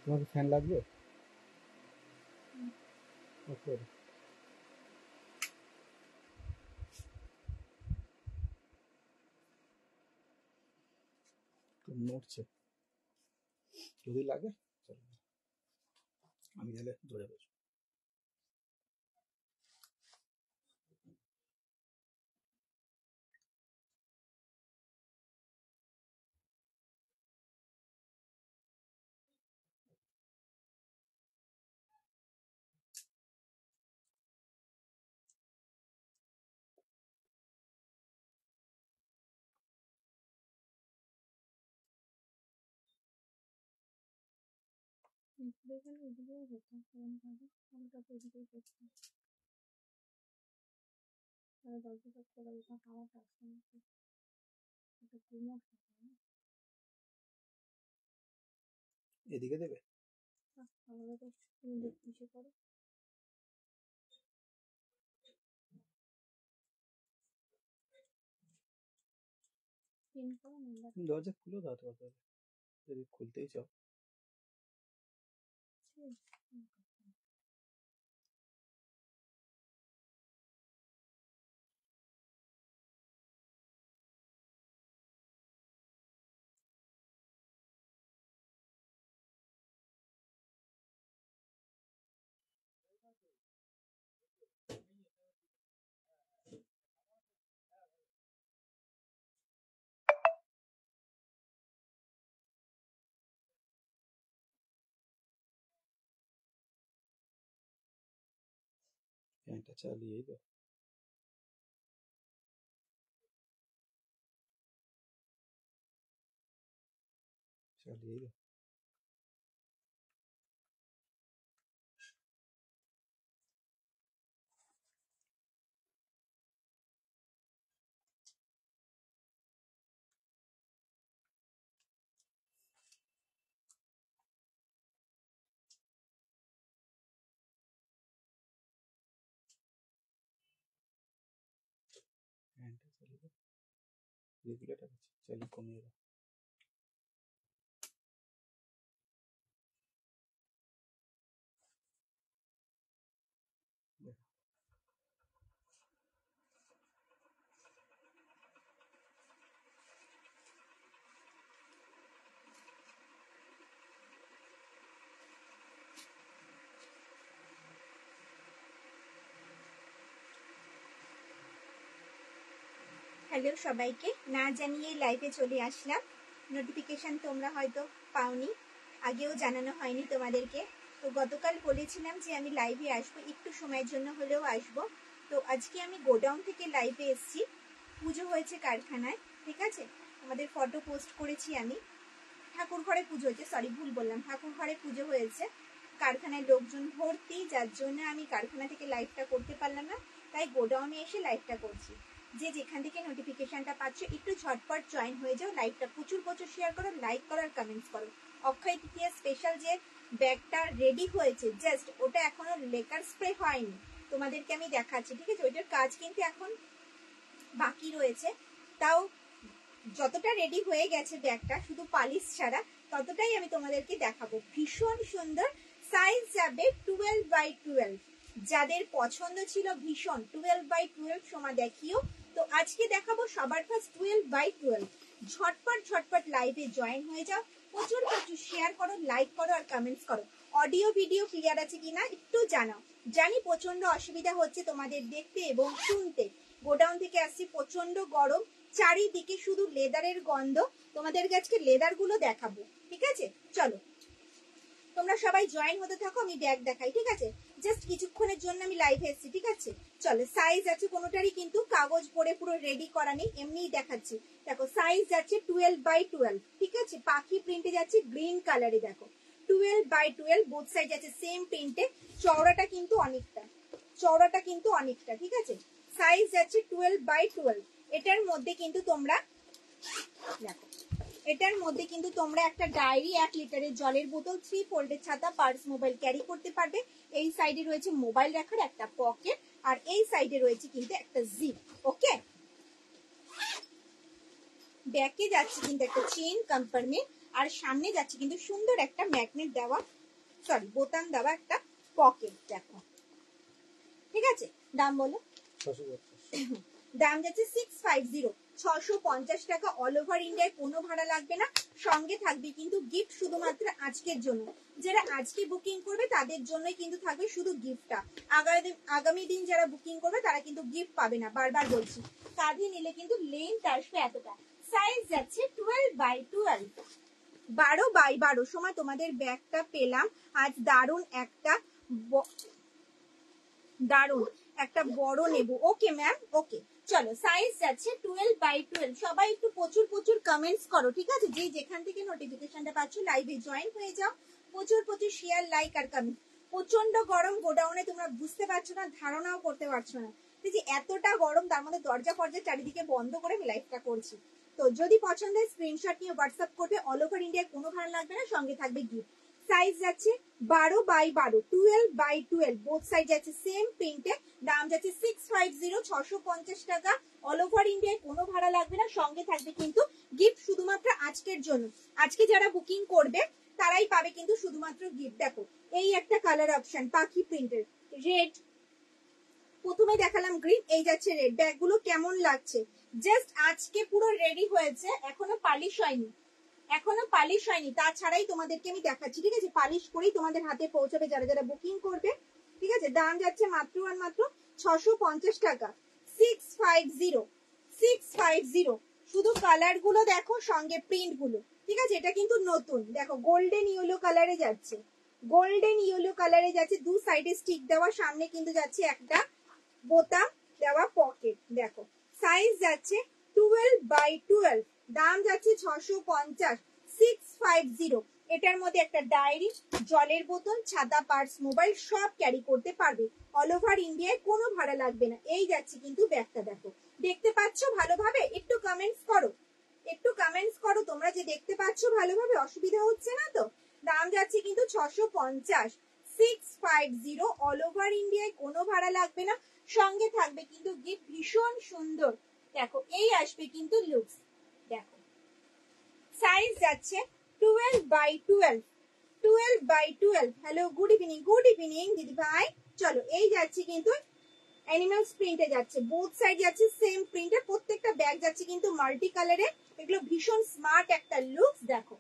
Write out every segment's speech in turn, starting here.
তোমার ফ্যান লাগবে? ওকে, নড়ছে, যদি লাগে চলো, আমি গেলে ধরে বসবো। এদিকে দেবে? দরজা খুলে দাও তো, যদি খুলতেই চাও। ফ্যানটা চালিয়ে দাও, চালিয়ে দাও। ফ্যানটা চালিয়ে দাও, রেগুলেটর আছে, চালিয়ে কমিয়ে দাও। হ্যালো সবাইকে, না জানিয়ে লাইভে চলে আসলাম। নোটিফিকেশন তোমরা হয়তো পাওনি, আগেও জানানো হয়নি তোমাদেরকে। তো গতকাল বলেছিলাম যে আমি লাইভে আসবো, একটু সময়ের জন্য হলেও আসবো। তো আজকে আমি গোডাউন থেকে লাইভে এসেছি। পুজো হয়েছে কারখানায়, ঠিক আছে। আমাদের ফটো পোস্ট করেছি আমি। ঠাকুর ঘরে পুজো হয়েছে, সরি ভুল বললাম, ঠাকুর ঘরে পুজো হয়েছে। কারখানায় লোকজন ভর্তি, যার জন্য আমি কারখানা থেকে লাইভটা করতে পারলাম না, তাই গোডাউনে এসে লাইভটা করছি। যে যেখান থেকে নোটিফিকেশনটা পাচ্ছ একটু ঝটপট জয়েন হয়ে যাও, লাইভটা প্রচুর প্রচুর শেয়ার করো, লাইক করো আর কমেন্টস করো। অক্ষয় তৃতীয়া স্পেশাল যে ব্যাগটা রেডি হয়েছে, জাস্ট ওটা এখনো লেকার স্প্রে হয়নি, তোমাদেরকে আমি দেখাচ্ছি, ঠিক আছে। ওইটার কাজ কিন্তু এখন বাকি রয়েছে, তাও যতটা রেডি হয়ে গেছে ব্যাগটা, শুধু পালিশ ছাড়া, ততটাই আমি তোমাদেরকে দেখাবো। ভীষণ সুন্দর, সাইজ যাবে 12x12। যাদের পছন্দ ছিল ভীষণ 12x12 সময় দেখিও, তো আজকে দেখাবো সবার ফার্স্ট 12x12। ঝটপট ঝটপট লাইভে জয়েন হয়ে যাও, প্রচুর প্রচুর শেয়ার করো, লাইক করো আর কমেন্টস করো। অডিও ভিডিও ক্লিয়ার আছে কিনা একটু জানাও। জানি প্রচন্ড অসুবিধা হচ্ছে তোমাদের দেখতে এবং শুনতে। গোডাউন থেকে আসছি, প্রচন্ড গরম, চারিদিকে শুধু লেদারের গন্ধ। তোমাদেরকে আজকে লেদার গুলো দেখাবো, ঠিক আছে। চলো তোমরা সবাই জয়েন হতে থাকো, আমি ব্যাগ দেখাই, ঠিক আছে। জাস্ট কিছুক্ষণের জন্য আমি লাইভে এসেছি, ঠিক আছে। চলো, সাইজ আছে কোনোটারই কিন্তু কাগজ পরে পুরো রেডি করা নেই, এমনিই দেখাচ্ছি। দেখো সাইজ যাচ্ছে 12x12, ঠিক আছে। পাখি প্রিন্টে যাচ্ছে, গ্রিন কালারে, দেখো 12x12, বোথ সাইড আছে সেম প্রিন্টে। চওড়াটা কিন্তু অনেকটা, চওড়াটা কিন্তু অনেকটা, ঠিক আছে। সাইজ যাচ্ছে 12x12। এটার মধ্যে কিন্তু তোমরা দেখো, এটার মধ্যে কিন্তু তোমরা একটা ডায়েরি, 1 লিটারের জলের বোতল, 3 ফোল্ডের ছাতা, পার্স, মোবাইল ক্যারি করতে পারবে। এই সাইডে রয়েছে মোবাইল রাখার একটা পকেট, আর এই সাইডে রয়েছে কিন্তু একটা জিপ, ওকে। ব্যাকে যাচ্ছে কিন্তু একটা চেইন কম্পার্টমেন্ট, আর সামনে যাচ্ছে কিন্তু সুন্দর একটা ম্যাগনেট দেওয়া সরি বোতাম দেওয়া একটা পকেট দেখো, ঠিক আছে। দাম বলো? 650। দাম যাচ্ছে 650, 650 টাকা। অল ওভার ইন্ডিয়ায় কোনো ভাড়া লাগবে না, সঙ্গে থাকবে কিন্তু গিফট শুধুমাত্র আজকের জন্য। যারা আজকে বুকিং করবে তাদের জন্যই কিন্তু থাকবে শুধু গিফটটা। আগামী দিন যারা বুকিং করবে তারা কিন্তু গিফট পাবে না, বারবার বলছি। কাঁধে নিলে কিন্তু লেন্থ আসবে এতটা। সাইজ যাচ্ছে 12x12, 12x12 সময় তোমাদের ব্যাগটা পেলাম। আজ দারুণ একটা বড় নেব। ওকে ম্যাম, ওকে চলো। সাইজ যাচ্ছে 12x12। সবাই একটু প্রচুর প্রচুর কমেন্টস করো, ঠিক আছে। যে যেখান থেকে নোটিফিকেশনটা পাচ্ছ লাইভে জয়েন হয়ে যাও। প্রচুর প্রচুর শেয়ার, লাইক আর কমেন্ট। প্রচন্ড গরম গোডাউনে, তোমরা বুঝতে পারছো না, ধারণাও করতে পারছো না যে এতটা গরম, তার মধ্যে দরজা ফরজা চারিদিকে বন্ধ করে আমি লাইভটা করছি। তো যদি পছন্দ হয় স্ক্রিনশট নিয়ে হোয়াটসঅ্যাপ করবে। অল ওভার ইন্ডিয়ায় কোনো ভাড়া লাগবে না, সঙ্গে থাকবে গিফট। সাইজ যাচ্ছে 12x12, 12x12, বোথ সাইড যাচ্ছে সেম প্রিন্টে। দাম যাচ্ছে 650, 650 টাকা। অল ওভার ইন্ডিয়ায় কোনো ভাড়া লাগবে না, সঙ্গে থাকবে কিন্তু গিফট শুধুমাত্র আজকের জন্য। আজকে যারা বুকিং করবে তারাই পাবে কিন্তু শুধুমাত্র গিফট। দেখো এই একটা কালার অপশন পাখি প্রিন্টের, রেড, প্রথমে দেখালাম গ্রিন, এই যাচ্ছে রেড। ব্যাগগুলো কেমন লাগছে? জাস্ট আজকে পুরো রেডি হয়েছে, এখনো পালিশ হয়নি, এখনো পালিশ হয়নি। তাছাড়াই তোমাদেরকে আমি দেখাচ্ছি, ঠিক আছে। পালিশ করেই তোমাদের হাতে পৌঁছাবে যারা যারা বুকিং করবে, ঠিক আছে। দাম যাচ্ছে মাত্র আর মাত্র 650 টাকা। 650, 650। শুধু কালার গুলো দেখো, সঙ্গে প্রিন্ট গুলো, ঠিক আছে। এটা কিন্তু নতুন, দেখো গোল্ডেন ইয়েলো কালারে যাচ্ছে, গোল্ডেন ইয়েলো কালারে যাচ্ছে। দু সাইডে স্টিক দেওয়া, সামনে কিন্তু যাচ্ছে একটা বোতাম দেওয়া পকেট। দেখো সাইজ যাচ্ছে 12x12, দাম যাচ্ছে 650, 650। এটার মধ্যে একটা ডায়েরি, জলের বোতল, ছাতা, পার্স, মোবাইল সব ক্যারি করতে পারবে। অল ওভার ইন্ডিয়ায় কোনো ভাড়া লাগবে না। এই যাচ্ছে কিন্তু ব্যাগটা, দেখো দেখতে পাচ্ছ ভালোভাবে? একটু কমেন্টস করো, একটু কমেন্টস করো তোমরা যে দেখতে পাচ্ছ ভালোভাবে, অসুবিধা হচ্ছে না তো। দাম যাচ্ছে কিন্তু 650, 650। অল ওভার ইন্ডিয়ায় কোনো ভাড়া লাগবে না, সঙ্গে থাকবে কিন্তু গিফট। ভীষণ সুন্দর, দেখো এই আসবে কিন্তু লুকস। দেখো সাইজ যাচ্ছে 12x12, 12x12। Hello, good evening, good evening দিদি ভাই। চলো এই যাচ্ছে কিন্তু অ্যানিমালস প্রিন্টে যাচ্ছে, বোথ সাইড যাচ্ছে সেম প্রিন্টে। প্রত্যেকটা ব্যাগ যাচ্ছে কিন্তু মাল্টি কালারে। এগুলো ভীষণ স্মার্ট একটা লুকস, দেখো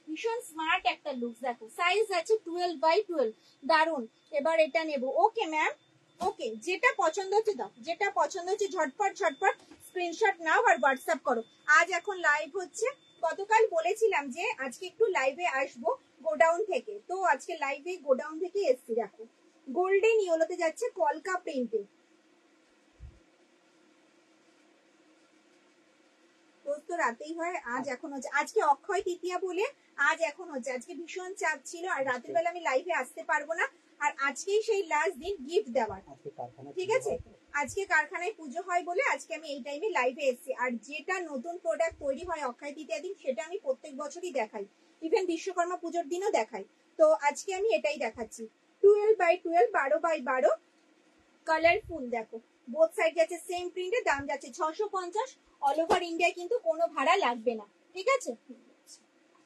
ভীষণ স্মার্ট একটা লুকস। দেখো সাইজ যাচ্ছে 12x12, দারুন। এবার এটা নেব। ওকে ম্যাম, ওকে, যেটা পছন্দ হচ্ছে দাও, যেটা পছন্দ হচ্ছে ঝটপট ঝটপট স্ক্রিনশট নাও আর হোয়াটসঅ্যাপ করো। আজ এখন লাইভ হচ্ছে, গতকাল বলেছিলাম যে আজকে একটু লাইভে আসবো গোডাউন থেকে, তো আজকে লাইভে গোডাউন থেকে এসছি। দেখো গোল্ডেন ইয়েলোতে যাচ্ছে কলকা প্রিন্টে। তো রাতেই হয়, আজ এখন হচ্ছে, আজকে অক্ষয় তৃতীয়া বলে আজ এখন হচ্ছে। আজকে ভীষণ চাপ ছিল আর রাতের বেলা আমি লাইভে আসতে পারবো না। আর আজকেই সেই লাস্ট দিন গিফট দেওয়ার, ঠিক আছে। আজকে কারখানায় পুজো হয় বলে আজকে আমি এই টাইমে লাইভে এসেছি। আর যেটা নতুন প্রোডাক্ট তৈরি হয় অক্ষয় তৃতীয়া দিন, সেটা আমি প্রত্যেক বছরই দেখাই, ইভেন বিশ্বকর্মা পুজোর দিনও দেখাই। তো আজকে আমি এটাই দেখাচ্ছি। 12x12, 12x12, colourful. দেখো বোথ সাইড যাচ্ছে সেম প্রিন্টে। দাম যাচ্ছে 650। অল ওভার ইন্ডিয়া কিন্তু কোনো ভাড়া লাগবে না, ঠিক আছে।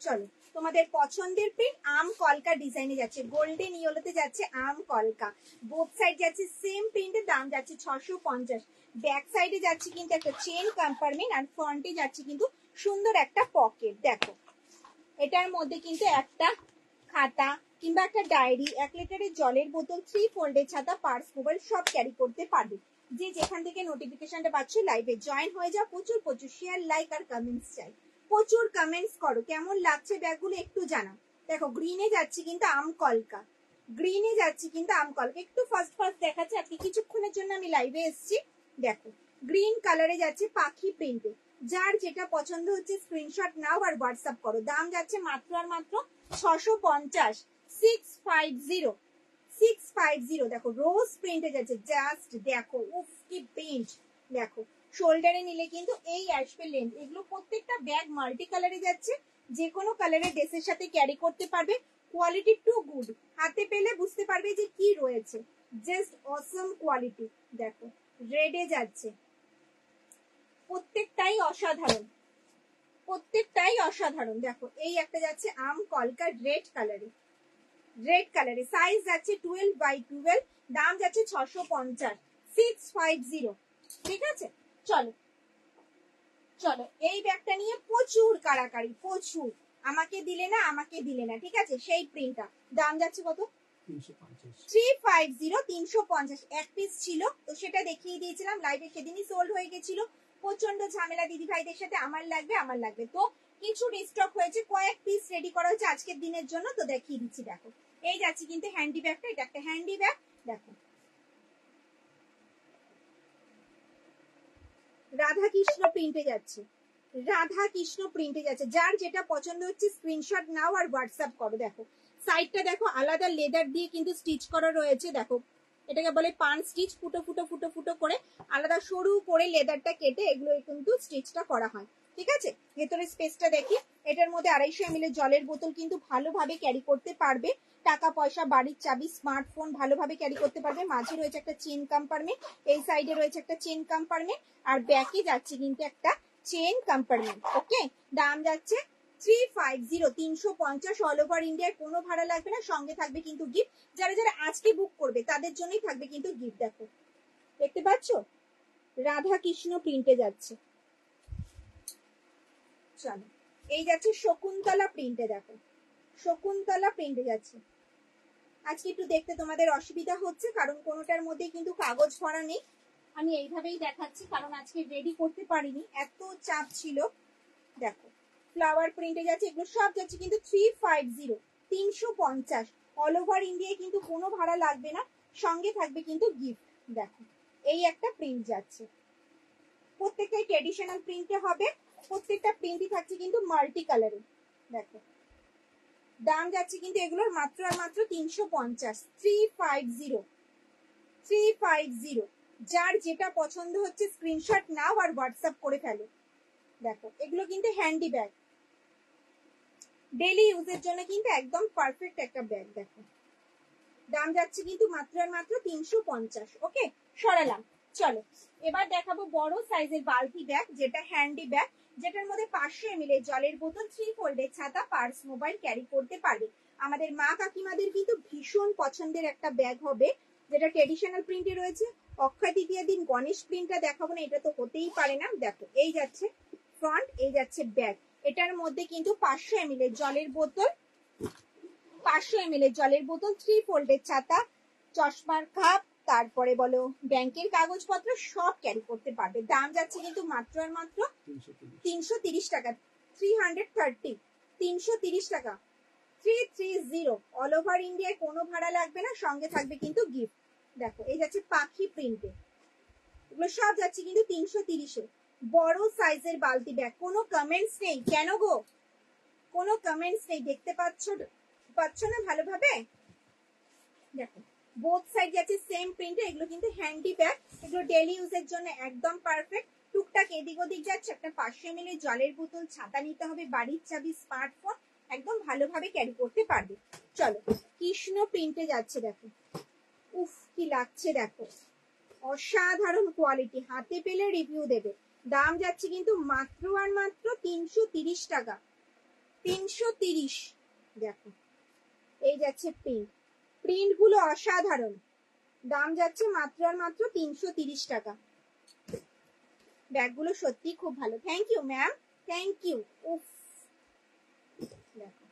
চলো তোমাদের পছন্দের প্রিন্ট আম কলকা ডিজাইনে যাচ্ছে, গোল্ডেন ইয়েলোতে যাচ্ছে আম কলকা। বোথ সাইড যাচ্ছে সেম প্রিন্টে। দাম যাচ্ছে 650। ব্যাক সাইডে যাচ্ছে কিন্তু একটা চেন কম্পার্টমেন্ট, আর ফ্রন্টে যাচ্ছে কিন্তু সুন্দর একটা পকেট। দেখো এটার মধ্যে কিন্তু একটা খাতা কিংবা একটা ডায়েরি, 1 লিটারের জলের বোতল, 3 ফোল্ডের ছাতা, পার্স, মোবাইল সব ক্যারি করতে পারবে। যে যেখান থেকে নোটিফিকেশনটা পাচ্ছ লাইভে জয়েন হয়ে যাও। প্রচুর প্রচুর শেয়ার, লাইক আর কমেন্টস চাই। প্রচুর কমেন্টস করো, কেমন লাগছে ব্যাগগুলো একটু জানাও। দেখো গ্রিনে যাচ্ছি কিন্তু আম কলকা, গ্রিনে যাচ্ছি কিন্তু আম কলকা। একটু ফার্স্ট ফার্স্ট দেখাচ্ছে, আপনি কিছুক্ষণের জন্য আমি লাইভে এসেছি। দেখো গ্রিন কালারে যাচ্ছে পাখি প্রিন্টে। যার যেটা পছন্দ হচ্ছে স্ক্রিনশট নাও আর হোয়াটসঅ্যাপ করো। দাম যাচ্ছে মাত্র আর মাত্র 650, 650, 650। দেখো রোজ প্রিন্টে যাচ্ছে, জাস্ট দেখো উফ কি প্রিন্ট। দেখো শোল্ডারে নিলে কিন্তু এই আসবে লেন্থ। এগুলো প্রত্যেকটা ব্যাগ মাল্টি কালারে যাচ্ছে, যে কোনো কালারের ড্রেসের সাথে ক্যারি করতে পারবে। কোয়ালিটি টু গুড, হাতে পেলে বুঝতে পারবে যে কি রয়েছে, জাস্ট অসম কোয়ালিটি। দেখো রেডে যাচ্ছে, প্রত্যেকটাই অসাধারণ, প্রত্যেকটাই অসাধারণ। দেখো এই একটা যাচ্ছে আম কলকা রেড কালারে, রেড কালারে, সাইজ যাচ্ছে 12x12, দাম যাচ্ছে 650, 650। ঠিক আছে, চলো চলো এই ব্যাগটা নিয়ে প্রচুর কাড়াকাড়ি, প্রচুর। আমাকে দিলে না, আমাকে দিলে না, ঠিক আছে। সেই প্রিন্টটা দাম যাচ্ছে কত? 350, 350। এক পিস ছিল তো সেটা দেখিয়ে দিয়েছিলাম লাইভে, সেদিনই সোল্ড হয়ে গেছিল। প্রচন্ড ঝামেলা দিদি ভাইদের সাথে, আমার লাগবে আমার লাগবে, তো কিছু রিস্টক হয়েছে, কয়েক পিস রেডি করা হয়েছে আজকের দিনের জন্য, তো দেখিয়ে দিচ্ছি। দেখো এই যাচ্ছে কিন্তু হ্যান্ডি ব্যাগটা, এটা একটা হ্যান্ডি ব্যাগ। দেখো রাধা কৃষ্ণ প্রিন্টে যাচ্ছে, রাধা কৃষ্ণ প্রিন্টে যাচ্ছে। যার যেটা পছন্দ হচ্ছে স্ক্রিনশট নাও আর হোয়াটসঅ্যাপ করো। দেখো সাইডটা দেখো আলাদা লেদার দিয়ে কিন্তু স্টিচ করা রয়েছে। দেখো এটাকে বলে পান স্টিচ, ফুটো ফুটো ফুটো ফুটো করে আলাদা সরু করে লেদারটা কেটে এগুলো কিন্তু স্টিচটা করা হয়। ঠিক আছে, ভেতরে স্পেসটা দেখি। এটার মধ্যে 250 ml জলের বোতল কিন্তু ভালোভাবে ক্যারি করতে পারবে। টাকা পয়সা, বাড়ির চাবি, স্মার্টফোন ভালোভাবে ক্যারি করতে পারবে। মাঝে রয়েছে একটা চেন কম্পার্টমেন্ট, এই সাইডে রয়েছে একটা চেন কম্পার্টমেন্ট, আর ব্যাকে যাচ্ছে কিন্তু একটা চেন কম্পার্টমেন্ট। ওকে, দাম যাচ্ছে 350, 350 অল ওভার ইন্ডিয়ার, কোনো ভাড়া লাগবে না, সঙ্গে থাকবে কিন্তু গিফট। যারা যারা আজকে বুক করবে তাদের জন্যই থাকবে কিন্তু গিফট। দেখো দেখতে পাচ্ছ রাধা কৃষ্ণ প্রিন্টে যাচ্ছে। চলো এই যাচ্ছে শকুন্তলা প্রিন্টে। দেখো শকুন্তলা প্রিন্টে যাচ্ছে। আজকে একটু দেখতে তোমাদের অসুবিধা হচ্ছে কারণ কোনোটার মধ্যে কিন্তু কাগজ ভরা নেই। আমি এইভাবেই দেখাচ্ছি কারণ আজকে রেডি করতে পারিনি, এত চাপ ছিল। দেখো ফ্লাওয়ার প্রিন্টে যাচ্ছে, এগুলো সব যাচ্ছে কিন্তু 350, 350 অল ওভার ইন্ডিয়ায়, কিন্তু কোনো ভাড়া লাগবে না, সঙ্গে থাকবে কিন্তু গিফট। দেখো এই একটা প্রিন্ট যাচ্ছে, প্রত্যেকটাই ট্রেডিশনাল প্রিন্টে হবে, প্রত্যেকটা প্রিন্টই থাকছে কিন্তু মাল্টি কালারে। দেখো দাম যাচ্ছে কিন্তু এগুলোর মাত্র আর মাত্র 350, 350, 350। যার যেটা পছন্দ হচ্ছে স্ক্রিনশট নাও আর হোয়াটসঅ্যাপ করে ফেলো। দেখো এগুলো কিন্তু হ্যান্ডি ব্যাগ, ডেলি ইউজের জন্য কিন্তু একদম পারফেক্ট একটা ব্যাগ। দেখো দাম যাচ্ছে কিন্তু মাত্র আর মাত্র 350। ওকে, সরালাম। চলো এবার দেখাবো বড় সাইজের বালতি ব্যাগ, যেটা হ্যান্ডি ব্যাগ, যেটার মধ্যে 500 ml জলের বোতল, 3 ফোল্ডের ছাতা, পার্স, মোবাইল ক্যারি করতে পারবে। আমাদের মা কাকিমাদের কিন্তু ভীষণ পছন্দের একটা ব্যাগ হবে, যেটা ট্রেডিশনাল প্রিন্টে রয়েছে। অক্ষয় তৃতীয়ার দিন গণেশ প্রিন্টটা দেখাবো না, এটা তো হতেই পারে না। দেখো এই যাচ্ছে ফ্রন্ট, এই যাচ্ছে ব্যাগ। এটার মধ্যে কিন্তু 500 ml জলের বোতল, 500 ml জলের বোতল, 3 ফোল্ডের ছাতা, চশমার কাপ, তারপরে বলো ব্যাংকের কাগজপত্র সব ক্যারি করতে পারবে। দাম যাচ্ছে কিন্তু মাত্র আর মাত্র 330 টাকা, 330, 330 টাকা, 330 অল ওভার ইন্ডিয়ায়, কোনো ভাড়া লাগবে না, সঙ্গে থাকবে কিন্তু গিফট। দেখো এই যাচ্ছে পাখি প্রিন্টে, এগুলো সব যাচ্ছে কিন্তু 330-এ। বড় সাইজের বালতি ব্যাগ, কোনো কমেন্টস নেই কেন গো? কোনো কমেন্টস নেই, দেখতে পাচ্ছ না ভালোভাবে? দেখো বোথ সাইড যাচ্ছে সেম প্রিন্টে, এগুলো কিন্তু হ্যান্ডি ব্যাগ, এগুলো ডেইলি ইউজের জন্য একদম পারফেক্ট। টুকটাক এদিক ওদিক যাচ্ছে, একটা 500 ml জলের বোতল, ছাতা নিতে হবে, বাড়ির চাবি, স্মার্টফোন একদম ভালোভাবে ক্যারি করতে পারবে। চলো কৃষ্ণ প্রিন্টে যাচ্ছে। দেখো উফ কি লাগছে, দেখো অসাধারণ কোয়ালিটি, হাতে পেলে রিভিউ দেবে। দাম যাচ্ছে কিন্তু মাত্র আর মাত্র 330 টাকা, 330। দেখো এই যাচ্ছে প্রিন্ট, প্রিন্ট গুলো অসাধারণ, দাম যাচ্ছে মাত্র আর মাত্র 330 টাকা। ব্যাগগুলো সত্যি খুব ভালো, thank you ma'am, thank you. উফ দেখো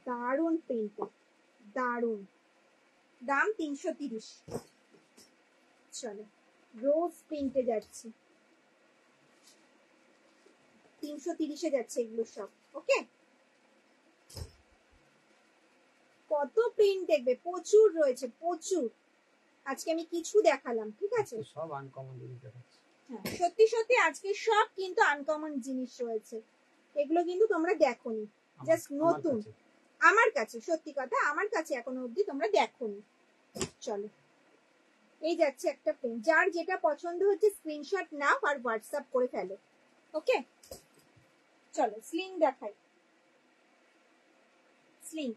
দারুণ প্রিন্ট, দারুণ, দাম 330। চলো রোজ প্রিন্টে যাচ্ছে, 330-এ যাচ্ছে এগুলো সব। ওকে, কত প্রিন্ট দেখবে, প্রচুর রয়েছে প্রচুর। আজকে আমি কিছু দেখালাম, ঠিক আছে, সব আনকমন জিনিস দেখাচ্ছি। হ্যাঁ সত্যি সত্যি আজকে সব কিন্তু আনকমন জিনিস রয়েছে, এগুলো কিন্তু তোমরা দেখোনি, জাস্ট নতুন। আমার কাছে সত্যি কথা, আমার কাছে এখনো অবধি তোমরা দেখোনি। চলো এই যাচ্ছে একটা প্রিন্ট, যার যেটা পছন্দ হচ্ছে স্ক্রিনশট নাও আর হোয়াটসঅ্যাপ করে ফেলো। ওকে চলো স্লিং দেখাই, স্লিং,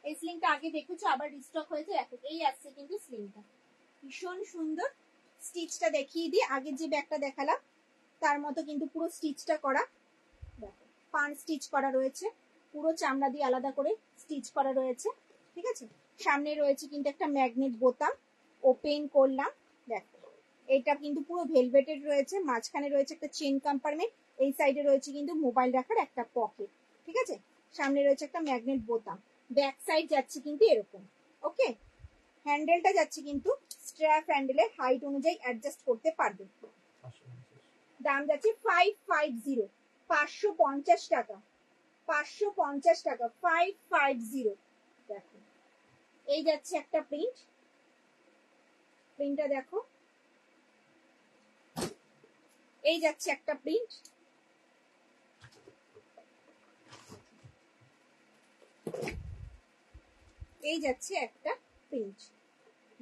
এই স্লিংটা আগে দেখেছো আবার রিস্টক হয়েছে। দেখো এই আসছে কিন্তু স্লিংটা, ভীষণ সুন্দর। স্টিচটা দেখিয়ে দিই, আগে যে ব্যাগটা দেখালাম তার মতো কিন্তু পুরো স্টিচটা করা। দেখো পান স্টিচ করা রয়েছে, পুরো চামড়া দিয়ে আলাদা করে স্টিচ করা রয়েছে, ঠিক আছে। সামনে রয়েছে কিন্তু একটা ম্যাগনেট বোতাম, ওপেন করলাম, দেখো এটা কিন্তু পুরো ভেলভেটেড রয়েছে, মাঝখানে রয়েছে একটা চেন কম্পার্টমেন্ট, এই সাইডে রয়েছে কিন্তু মোবাইল রাখার একটা পকেট, ঠিক আছে। সামনে রয়েছে একটা ম্যাগনেট বোতাম, ব্যাক সাইড যাচ্ছে কিন্তু এরকম, ওকে। হ্যান্ডেলটা যাচ্ছে কিন্তু স্ট্র্যাপ হ্যান্ডেলের হাইট অনুযায়ী অ্যাডজাস্ট করতে পারবে। দাম যাচ্ছে 550, 550 টাকা, 550 টাকা, 550। দেখো এই যাচ্ছে একটা প্রিন্ট, প্রিন্টটা দেখো, এই যাচ্ছে একটা প্রিন্ট, এই যাচ্ছে একটা প্রিন্ট,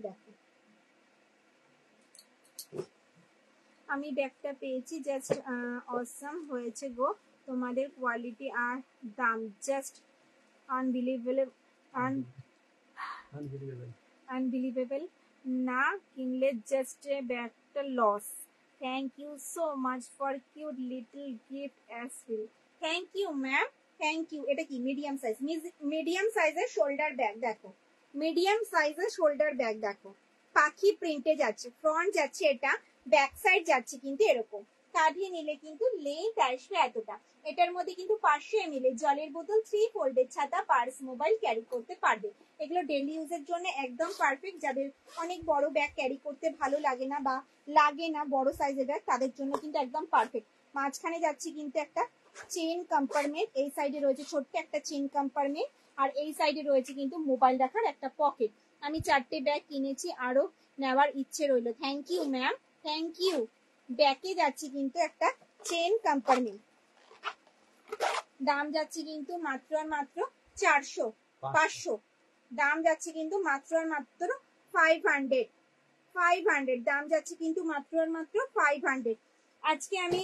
দেখো আমি ব্যাগটা পেয়েছি, জাস্ট অসাম হয়েছে গো, তোমাদের কোয়ালিটি আর দাম জাস্ট আনবিলিভেবল, আনবিলিভেবল, না কিনলে জাস্ট ব্যাগটা লস। Thank you so much for cute little gift as well. Thank you ma'am, thank you. এটা কি মিডিয়াম সাইজ, মিডিয়াম সাইজের শোল্ডার ব্যাগ, দেখো মিডিয়াম সাইজের শোল্ডার ব্যাগ, দেখো পাখি প্রিন্টে যাচ্ছে, ফ্রন্ট যাচ্ছে এটা, ব্যাক সাইড যাচ্ছে কিন্তু এরকম, কাঁধে নিলে কিন্তু লেন্থ আসবে এতটা। এটার মধ্যে কিন্তু 500 ml জলের বোতল, 3 ফোল্ডের ছাতা, পার্স, মোবাইল ক্যারি করতে পারবে। এগুলো ডেইলি ইউজের জন্য একদম পারফেক্ট, যাদের অনেক বড় ব্যাগ ক্যারি করতে ভালো লাগে না বা লাগে না বড় সাইজের ব্যাগ, তাদের জন্য কিন্তু একদম পারফেক্ট। মাঝখানে যাচ্ছে কিন্তু একটা চেন কম্পার্টমেন্ট, এই সাইডে রয়েছে ছোট্ট একটা চেন কম্পার্টমেন্ট, আর এই সাইডে রয়েছে কিন্তু মোবাইল রাখার একটা পকেট। আমি 4টে ব্যাগ কিনেছি, আরো নেওয়ার ইচ্ছে রইল। Thank you ma'am, thank you. ব্যাকে যাচ্ছে কিন্তু একটা চেন কম্পার্টমেন্ট, দাম যাচ্ছে কিন্তু মাত্র আর মাত্র 400, 500, দাম যাচ্ছে কিন্তু মাত্র আর মাত্র 500, 500, দাম যাচ্ছে কিন্তু মাত্র আর মাত্র 500। আজকে আমি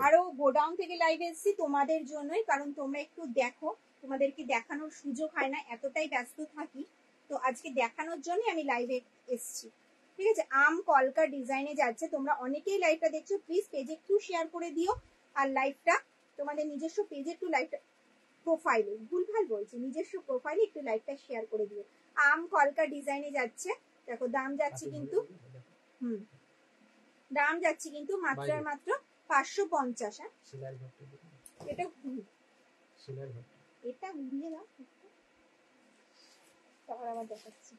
আরো গোডাউন থেকে লাইভ এসেছি তোমাদের জন্যই, কারণ তোমরা একটু দেখো, তোমাদেরকে দেখানোর সুযোগ হয় না, এতটাই ব্যস্ত থাকি, তো আজকে দেখানোর জন্য আমি লাইভে এসেছি, ঠিক আছে। আম কলকা ডিজাইনে যাচ্ছে, তোমরা অনেকেই লাইভটা দেখছো, প্লিজ পেজে একটু শেয়ার করে দিও, আর লাইভটা তোমাদের নিজস্ব পেজে একটু লাইভটা প্রোফাইলে, ভুলভাল বলছি, নিজস্ব প্রোফাইলে একটু লাইভটা শেয়ার করে দিও। আম কলকা ডিজাইনে যাচ্ছে, দেখো দাম যাচ্ছে কিন্তু দাম যাচ্ছে কিন্তু মাত্র আর মাত্র 550। হ্যাঁ এটা এটা ঘুরিয়ে দাও, তারপর আবার দেখাচ্ছি,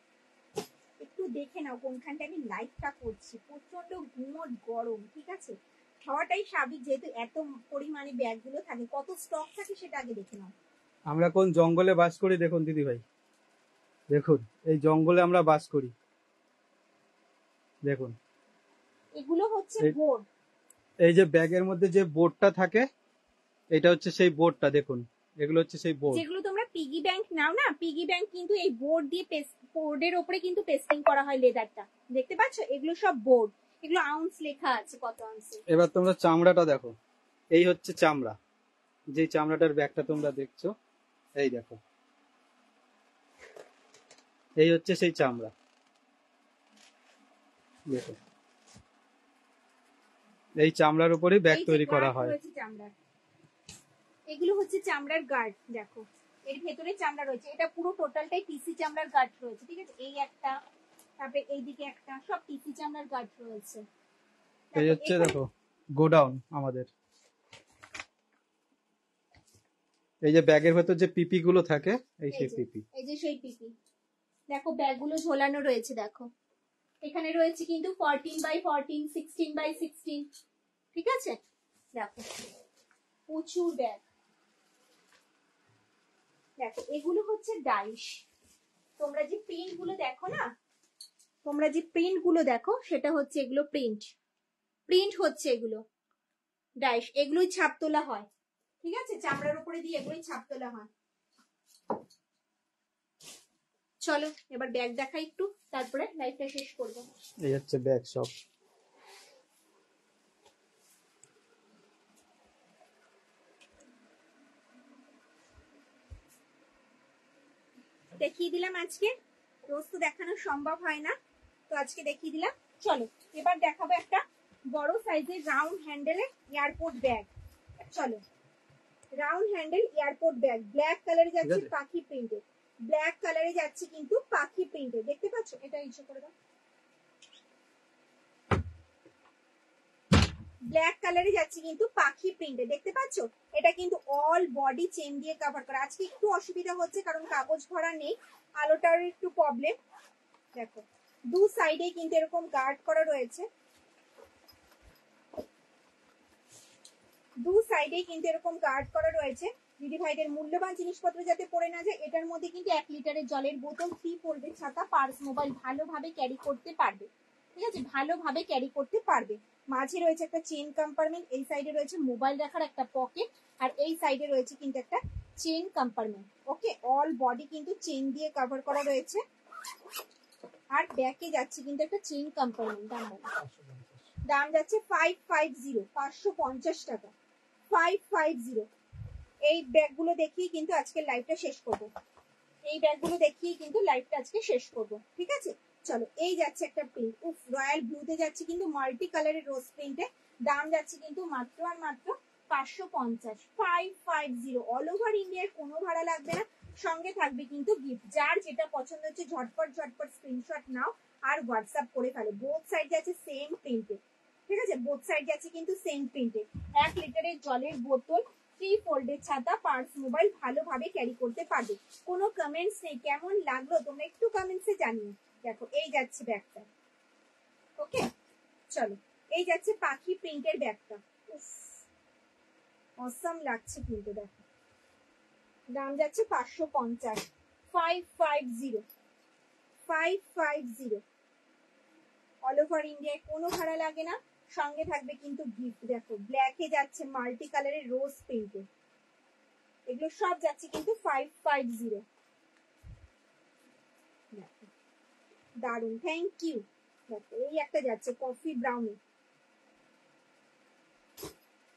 একটু দেখে নাও কোনখানটা আমি লাইভটা করছি, প্রচন্ড গুমট গরম, ঠিক আছে। খাওয়াটাই স্বাভাবিক, যেহেতু এত পরিমাণে ব্যাগগুলো থাকে, কত স্টক থাকে সেটা আগে দেখে নাও। আমরা কোন জঙ্গলে বাস করি দেখুন দিদি ভাই, দেখুন এই জঙ্গলে আমরা বাস করি, দেখুন এগুলো হচ্ছে বোর্ড, এই যে ব্যাগের মধ্যে যে বোর্ডটা থাকে, এটা হচ্ছে সেই বোর্ডটা, দেখুন এগুলো হচ্ছে সেই বোর্ড, যেগুলো তোমরা পিগি ব্যাংক নাও না, পিগি ব্যাংক কিন্তু এই বোর্ড দিয়ে বোর্ডের উপরে কিন্তু পেস্টিং করা হয়, লেদারটা দেখতে পাচ্ছ, এগুলো সব বোর্ড, এগুলো আউন্স লেখা আছে কত আউন্সে। এবার তোমরা চামড়াটা দেখো, এই হচ্ছে চামড়া, যে চামড়াটার ব্যাগটা তোমরা দেখছো, এই দেখো এই হচ্ছে সেই চামড়া, দেখো এই চামড়ার উপরেই ব্যাগ তৈরি করা হয়। এগুলো হচ্ছে চামড়ার গার্ড, দেখো এর ভেতরে চামড়া রয়েছে, এটা পুরো টোটালটাই টিসি চামড়ার গার্ড রয়েছে, ঠিক আছে। এই একটা, তারপরে এইদিকে একটা, সব টিসি চামড়ার গার্ড রয়েছে। এই হচ্ছে দেখো গোডাউন আমাদের, এই যে ব্যাগের ভেতর যে পিপি গুলো থাকে, এই সেই পিপি, এই যে সেই পিপি, দেখো ব্যাগগুলো ঝোলানো রয়েছে, দেখো এখানে রয়েছে কিন্তু 14x14, 16x16, ঠিক আছে। দেখো প্রচুর ব্যাগ, দেখো এগুলো হচ্ছে ডাইশ, তোমরা যে প্রিন্ট গুলো দেখো না, তোমরা যে প্রিন্ট গুলো দেখো সেটা হচ্ছে এগুলো প্রিন্ট, প্রিন্ট হচ্ছে এগুলো ডাইশ, এগুলোই ছাপ তোলা হয়, ঠিক আছে, চামড়ার উপরে দিয়ে এগুলোই ছাপ তোলা হয়। চলো এবার ব্যাগ দেখাই একটু, তারপরে লাইভটা শেষ করব। এই হচ্ছে ব্যাগ সব, দেখিয়ে দিলাম আজকে, রোজ তো দেখানো সম্ভব হয় না, তো আজকে দেখিয়ে দিলাম। চলো এবার দেখাবো একটা বড় সাইজের রাউন্ড হ্যান্ডেলের এয়ারপোর্ট ব্যাগ, চলো round handle airport bag, black কালারে যাচ্ছে আছে। পাখি প্রিন্টে, ব্ল্যাক কালারে যাচ্ছে কিন্তু পাখি প্রিন্টে, দেখতে পাচ্ছ? এটা ইস্যু করে দাও। ব্ল্যাক কালারে যাচ্ছে কিন্তু পাখি প্রিন্টে, দেখতে পাচ্ছ? এটা কিন্তু অল বডি চেন দিয়ে কভার করা। আজকে একটু অসুবিধা হচ্ছে কারণ কাগজ ভরা নেই, আলোটার একটু প্রবলেম। দেখো দু সাইডে কিন্তু এরকম গার্ড করা রয়েছে, দু সাইডে কিন্তু এরকম গার্ড করা রয়েছে। দিদি ভাইদের মূল্যবান জিনিসপত্র যাতে পড়ে না যায়, এটার মধ্যে কিন্তু 1 লিটারের জলের বোতল, 3 ফোল্ডের ছাতা, পার্স, মোবাইল ভালোভাবে ক্যারি করতে পারবে, ঠিক আছে? ভালোভাবে ক্যারি করতে পারবে। মাঝে রয়েছে একটা চেন কম্পার্টমেন্ট, এই সাইডে রয়েছে মোবাইল রাখার একটা পকেট, আর এই সাইডে রয়েছে কিন্তু একটা চেন কম্পার্টমেন্ট। ওকে, অল বডি কিন্তু চেন দিয়ে কভার করা রয়েছে, আর ব্যাকে যাচ্ছে কিন্তু একটা চেন কম্পার্টমেন্ট। দাম যাচ্ছে 550, 550 টাকা, 550। এই ব্যাগগুলো দেখিয়ে কিন্তু আজকে লাইভটা শেষ করব, এই ব্যাগগুলো দেখিয়ে কিন্তু লাইভটা আজকে শেষ করব, ঠিক আছে? চলো, এই যাচ্ছে একটা প্রিন্ট, উফ রয়্যাল ব্লুতে যাচ্ছে কিন্তু মাল্টি কালারের রোজ প্রিন্টে, দাম যাচ্ছে কিন্তু মাত্র আর মাত্র 550, 550। অল ওভার ইন্ডিয়ায় কোনো ভাড়া লাগবে না, সঙ্গে থাকবে কিন্তু গিফট। যার যেটা পছন্দ হচ্ছে ঝটপট ঝটপট স্ক্রিনশট নাও আর হোয়াটসঅ্যাপ করে ফেলো। বোথ সাইড যাচ্ছে সেম প্রিন্টে, ঠিক আছে? বোথ সাইড যাচ্ছে কিন্তু সেম প্রিন্টে। 1 লিটারের জলের বোতল, 3 ফোল্ডের ছাতা, পার্স, মোবাইল ভালোভাবে ক্যারি করতে পারবে। কোনো কমেন্টস নেই, কেমন লাগলো তোমরা একটু কমেন্টসে জানিও। দেখো এই যাচ্ছে ব্যাগটা, ওকে? চলো, এই যাচ্ছে পাখি প্রিন্টের ব্যাগটা, উফ অসাম লাগছে কিন্তু। দেখো দাম যাচ্ছে 550, 550, 550। অল ওভার ইন্ডিয়ায় কোনো ভাড়া লাগে না, সঙ্গে থাকবে কিন্তু গিফট। দেখো ব্ল্যাকে যাচ্ছে মাল্টি কালারের রোজ প্রিন্টে, এগুলো সব যাচ্ছে কিন্তু 550। দারুন, থ্যাংক ইউ। দেখো এই একটা যাচ্ছে কফি ব্রাউনি,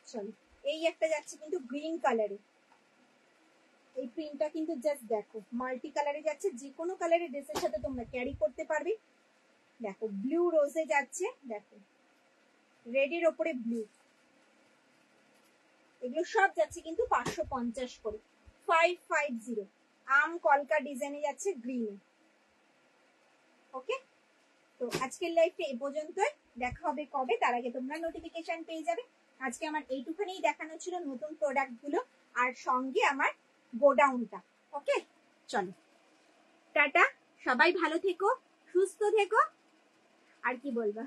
চলো এই একটা যাচ্ছে কিন্তু গ্রিন কালারে, এই প্রিন্টটা কিন্তু জাস্ট দেখো মাল্টি কালারে যাচ্ছে, যে কোনো কালারের ড্রেসের সাথে তোমরা ক্যারি করতে পারবে। দেখো ব্লু রোজে যাচ্ছে, দেখো রেডের ওপরে ব্লু, এগুলো সব যাচ্ছে কিন্তু 550 করে, 550। আম কলকা ডিজাইনে যাচ্ছে গ্রিনে, ওকে? তো আজকের লাইভটা এই পর্যন্তই, দেখা হবে কবে তার আগে তোমরা নোটিফিকেশন পেয়ে যাবে। আজকে আমার এইটুখানেই দেখানো ছিল নতুন প্রোডাক্ট গুলো, আর সঙ্গে আমার গোডাউনটা, ওকে? চলো টাটা, সবাই ভালো থেকো, সুস্থ থেকো, আর কি বলবা।